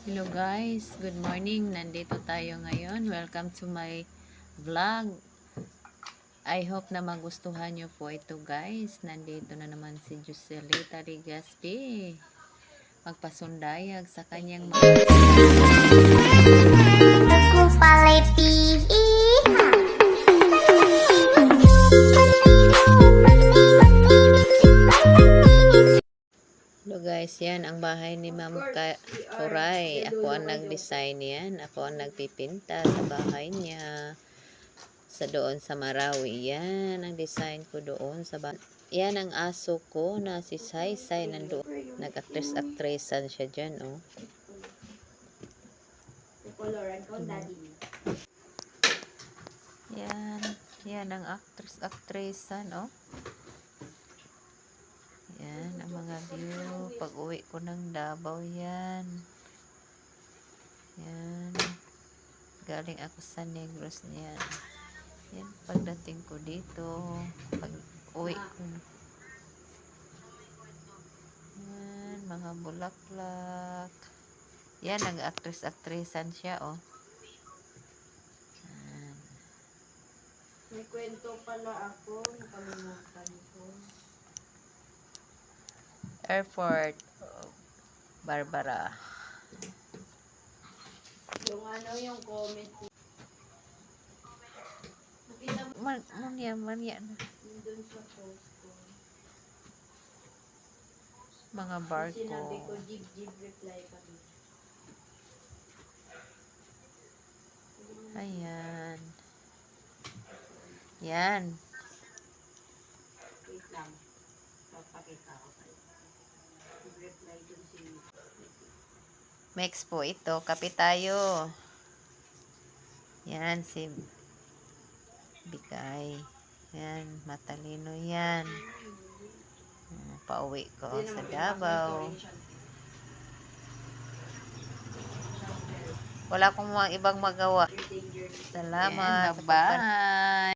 Hello guys, good morning. Nandito tayo ngayon. Welcome to my vlog. I hope na magustuhan nyo po ito guys. Nandito na naman si Joselita Ligaspi. Magpasundayag sa kanyang mga Hello guys, yan ang bahay ni Ma'am Kuray. Ako ang nag-design yan. Ako ang nagpipinta sa bahay niya. Sa doon sa Marawi. Yan ang design ko doon sa bahay. Yan ang aso ko na si Saysay nandoon. Nag-actress-actressan siya dyan, oh. Yan. Yan ang actress-actressan, oh. Yan, ang mga view. Pag uwi ko ng Davao, yan. Yan. Galing ako sa Negros niyan. Yan, pagdating ko dito. Pag uwi ko. Yan, mga bulaklak. Yan, nag-actress-actressan siya, oh. Yan. May kwento pala ako. Nakalimutan ko. Airport. Barbara. Yung ano, yung comment. Nakita mo Manya na. dun sa post ko. Mga Sinabi ko, barko. jib reply kami. Ayan. Yan. Wait lang. Papakita ko kayo. Jib reply dun si... Mix po ito. Kape tayo. Yan si Bikay. Yan. Matalino yan. Pauwi ko sa Davao. Wala akong mga ibang magawa. Salamat. Bye.